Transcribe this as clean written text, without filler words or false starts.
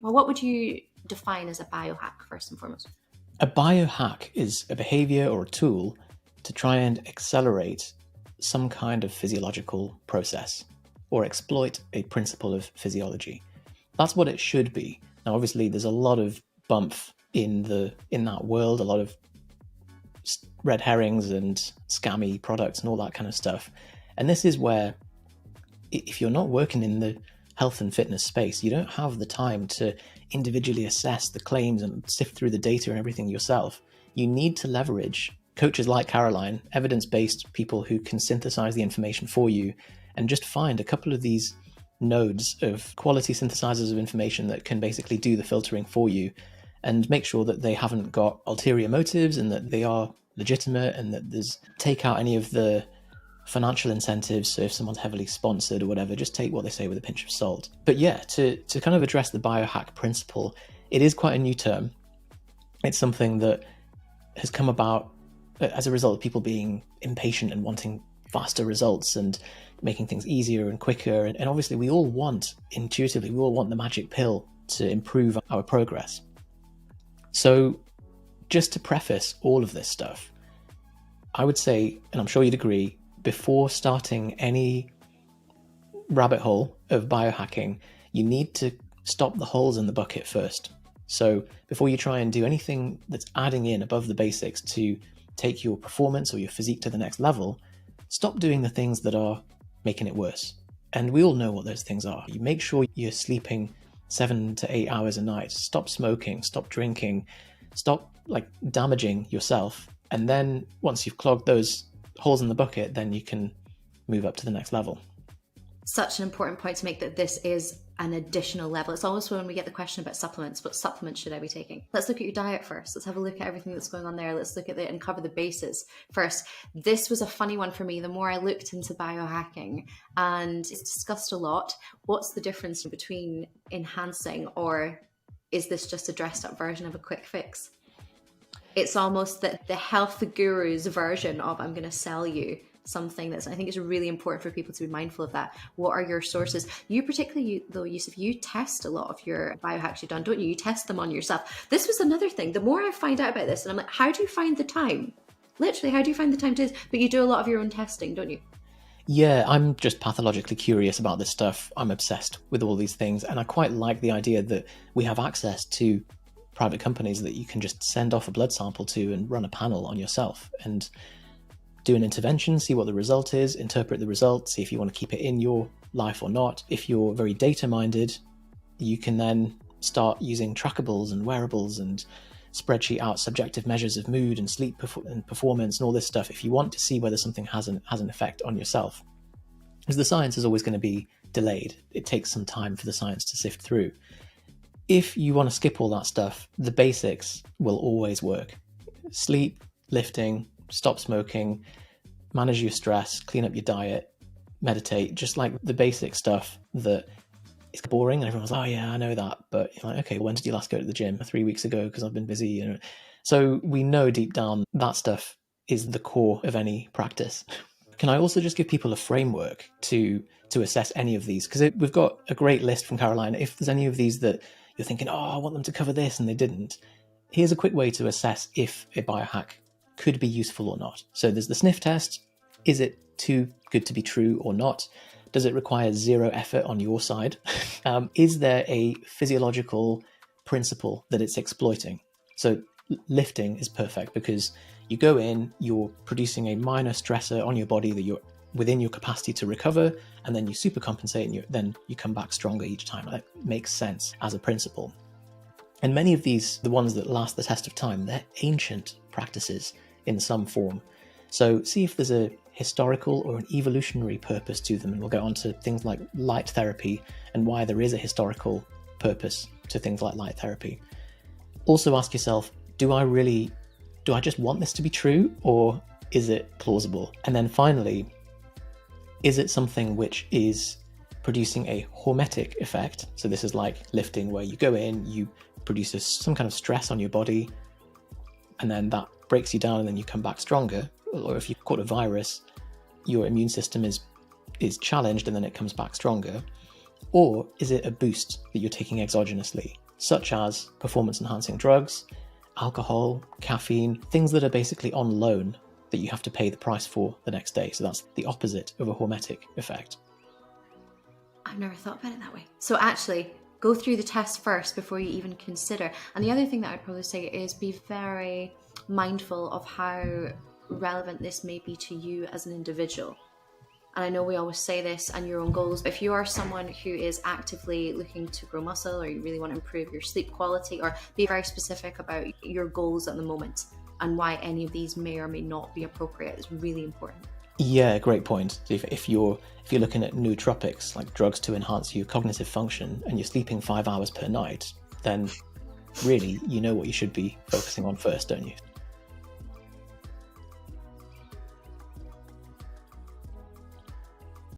Well, what would you define as a biohack first and foremost? A biohack is a behavior or a tool to try and accelerate some kind of physiological process or exploit a principle of physiology. That's what it should be. Now, obviously, there's a lot of bump in that world, a lot of red herrings and scammy products and all that kind of stuff. And this is where, if you're not working in the health and fitness space, you don't have the time to individually assess the claims and sift through the data and everything yourself. You need to leverage coaches like Caroline, evidence-based people who can synthesize the information for you, and just find a couple of these nodes of quality synthesizers of information that can basically do the filtering for you and make sure that they haven't got ulterior motives and that they are legitimate, and that there's take out any of the financial incentives. So if someone's heavily sponsored or whatever, just take what they say with a pinch of salt. But yeah, to kind of address the biohack principle, it is quite a new term. It's something that has come about as a result of people being impatient and wanting faster results and making things easier and quicker. And obviously we all want, intuitively, we all want the magic pill to improve our progress. So just to preface all of this stuff, I would say, and I'm sure you'd agree, before starting any rabbit hole of biohacking, you need to stop the holes in the bucket first. So before you try and do anything that's adding in above the basics to take your performance or your physique to the next level, stop doing the things that are making it worse. And we all know what those things are. You make sure you're sleeping 7 to 8 hours a night. Stop smoking, stop drinking, stop damaging yourself. And then once you've clogged those holes in the bucket, then you can move up to the next level. Such an important point to make, that this is an additional level. It's almost when we get the question about supplements, what supplements should I be taking? Let's look at your diet first. Let's have a look at everything that's going on there. Let's look at it and cover the bases first. This was a funny one for me. The more I looked into biohacking, and it's discussed a lot, what's the difference between enhancing, or is this just a dressed up version of a quick fix? It's almost the health guru's version of, I'm going to sell you something. That's, I think it's really important for people to be mindful of that. What are your sources? You particularly, though, Yusuf, you test a lot of your biohacks you've done, don't you? You test them on yourself. This was another thing. The more I find out about this, and I'm like, how do you find the time? Literally, how do you find the time to do this? But you do a lot of your own testing, don't you? Yeah, I'm just pathologically curious about this stuff. I'm obsessed with all these things, and I quite like the idea that we have access to private companies that you can just send off a blood sample to and run a panel on yourself and do an intervention, see what the result is, interpret the result, see if you want to keep it in your life or not. If you're very data minded, you can then start using trackables and wearables and spreadsheet out subjective measures of mood and sleep and performance and all this stuff if you want to see whether something has an effect on yourself. Because the science is always going to be delayed. It takes some time for the science to sift through. If you want to skip all that stuff, the basics will always work. Sleep, lifting, stop smoking, manage your stress, clean up your diet, meditate, just like the basic stuff that is boring and everyone's like, oh yeah, I know that. But you're like, okay, when did you last go to the gym? 3 weeks ago because I've been busy. So we know deep down that stuff is the core of any practice. Can I also just give people a framework to assess any of these? Because we've got a great list from Caroline. If there's any of these that you're thinking, oh, I want them to cover this and they didn't, here's a quick way to assess if a biohack could be useful or not. So there's the sniff test. Is it too good to be true or not? Does it require zero effort on your side? Is there a physiological principle that it's exploiting? So lifting is perfect because you go in, you're producing a minor stressor on your body that you're within your capacity to recover, and then you supercompensate and then you come back stronger each time. That makes sense as a principle. And many of these, the ones that last the test of time, they're ancient practices in some form. So see if there's a historical or an evolutionary purpose to them, and we'll get on to things like light therapy and why there is a historical purpose to things like light therapy. Also ask yourself, do I just want this to be true, or is it plausible? And then finally, is it something which is producing a hormetic effect? So this is like lifting, where you go in, you produce some kind of stress on your body, and then that breaks you down and then you come back stronger. Or if you've caught a virus, your immune system is challenged and then it comes back stronger. Or is it a boost that you're taking exogenously? such as performance-enhancing drugs, alcohol, caffeine, things that are basically on loan that you have to pay the price for the next day. So that's the opposite of a hormetic effect. I've never thought about it that way. So actually, go through the test first before you even consider. And the other thing that I'd probably say is be very mindful of how relevant this may be to you as an individual. And I know we always say this and your own goals, but if you are someone who is actively looking to grow muscle, or you really want to improve your sleep quality, or be very specific about your goals at the moment and why any of these may or may not be appropriate, is really important. Yeah, great point. If you're looking at nootropics, like drugs to enhance your cognitive function, and you're sleeping 5 hours per night, then really you know what you should be focusing on first, don't you?